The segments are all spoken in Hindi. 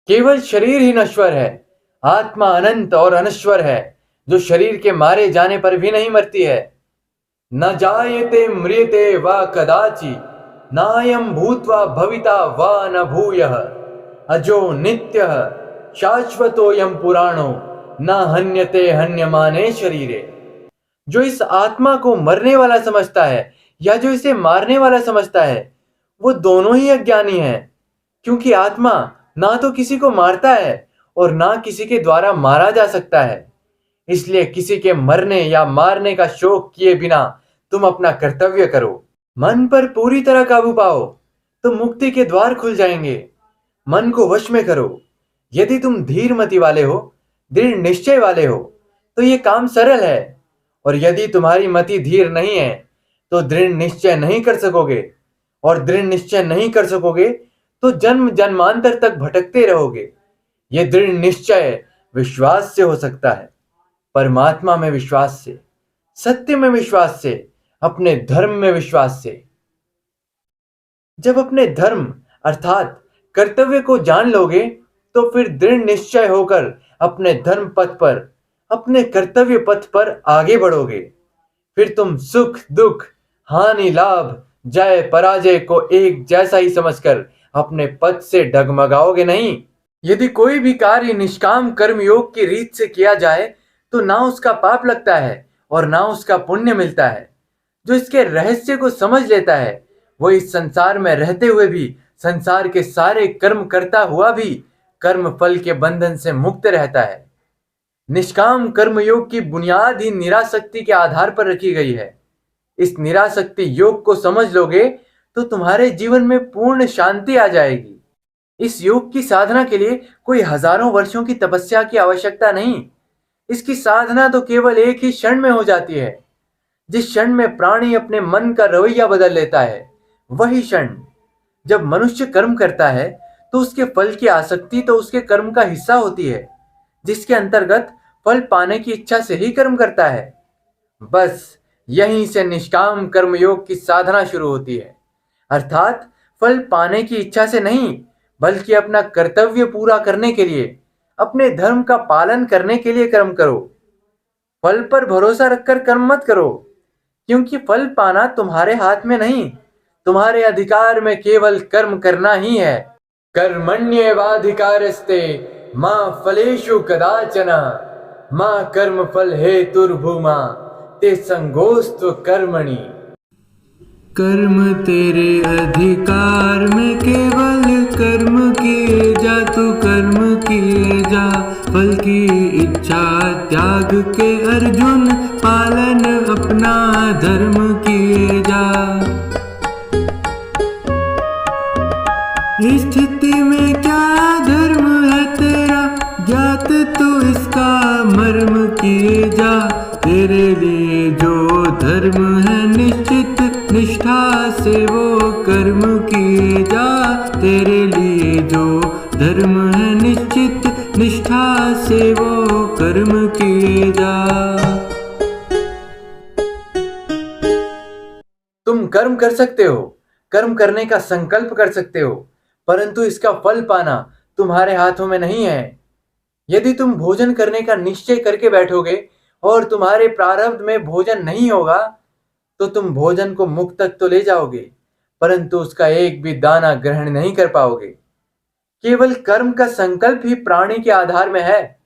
केवल शरीर ही नश्वर है, आत्मा अनंत और अनश्वर है, जो शरीर के मारे जाने पर भी नहीं मरती है। न जायते म्रियते वा कदाचि, नायं भूत्वा भविता वा न भूयः, अजो नित्यः शाश्वतोऽयं पुराणो, न हन्यते हन्यमाने शरीरे। जो इस आत्मा को मरने वाला समझता है या जो इसे मारने वाला समझता है, वो दोनों ही अज्ञानी है। क्योंकि आत्मा ना तो किसी को मारता है और ना किसी के द्वारा मारा जा सकता है। इसलिए किसी के मरने या मारने का शोक किए बिना तुम अपना कर्तव्य करो। मन पर पूरी तरह काबू पाओ तो मुक्ति के द्वार खुल जाएंगे। मन को वश में करो। यदि तुम धीर मति वाले हो, दृढ़ निश्चय वाले हो, तो ये काम सरल है। और यदि तुम्हारी मति धीर नहीं है तो दृढ़ निश्चय नहीं कर सकोगे, और दृढ़ निश्चय नहीं कर सकोगे तो जन्म जन्मांतर तक भटकते रहोगे। ये दृढ़ निश्चय विश्वास से हो सकता है, परमात्मा में विश्वास से, सत्य में विश्वास से, अपने धर्म में विश्वास से। जब अपने धर्म अर्थात कर्तव्य को जान लोगे तो फिर दृढ़ निश्चय होकर अपने धर्म पथ पर, अपने कर्तव्य पथ पर आगे बढ़ोगे। फिर तुम सुख दुख, हानि लाभ, जय पराजय को एक जैसा ही समझकर अपने पथ से डगमगाओगे नहीं। यदि कोई भी कार्य निष्काम कर्म योग की रीत से किया जाए तो ना उसका पाप लगता है और ना उसका पुण्य मिलता है। जो इसके रहस्य को समझ लेता है वो इस संसार में रहते हुए भी संसार के सारे कर्म करता हुआ भी कर्म फल के बंधन से मुक्त रहता है। निष्काम कर्मयोग की बुनियाद ही निरासक्ति के आधार पर रखी गई है। इस निरासक्ति योग को समझ लोगे तो तुम्हारे जीवन में पूर्ण शांति आ जाएगी। इस योग की साधना के लिए कोई हजारों वर्षों की तपस्या की आवश्यकता नहीं। इसकी साधना तो केवल एक ही क्षण में हो जाती है। जिस क्षण में प्राणी अपने मन का रवैया बदल लेता है, वही क्षण। जब मनुष्य कर्म करता है तो उसके फल की आसक्ति तो उसके कर्म का हिस्सा होती है, जिसके अंतर्गत फल पाने की इच्छा से ही कर्म करता है। बस यहीं से निष्काम कर्मयोग की साधना शुरू होती है। अर्थात फल पाने की इच्छा से नहीं, बल्कि अपना कर्तव्य पूरा करने के लिए, अपने धर्म का पालन करने के लिए कर्म करो। फल पर भरोसा रखकर कर्म मत करो, क्योंकि फल पाना तुम्हारे हाथ में नहीं, तुम्हारे अधिकार में केवल कर्म करना ही है। कर्मण्येवाधिकारस्ते मा फलेषु कदाचन, मा कर्म फल हेतुर्भूमा ते संगोस्त्व कर्मणि। कर्म तेरे अधिकार में, केवल कर्म किए जा, तू कर्म किए जा। फल की इच्छा त्याग के अर्जुन, पालन अपना धर्म किए जा। स्थिति में क्या धर्म है तेरा, ज्ञात तू इसका मर्म किए जा। तेरे लिए जो धर्म है निश्चित, निष्ठा से वो कर्म किए जा। तेरे लिए जो धर्म है निश्चित, निष्ठा से वो कर्म किए जा। तुम कर्म कर सकते हो, कर्म करने का संकल्प कर सकते हो, परंतु इसका फल पाना तुम्हारे हाथों में नहीं है। यदि तुम भोजन करने का निश्चय करके बैठोगे और तुम्हारे प्रारब्ध में भोजन नहीं होगा तो तुम भोजन को मुख तक तो ले जाओगे, परंतु उसका एक भी दाना ग्रहण नहीं कर पाओगे। केवल कर्म का संकल्प ही प्राणी के आधार में है,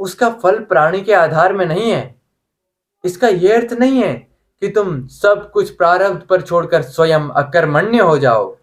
उसका फल प्राणी के आधार में नहीं है। इसका यह अर्थ नहीं है कि तुम सब कुछ प्रारब्ध पर छोड़कर स्वयं अकर्मण्य हो जाओ।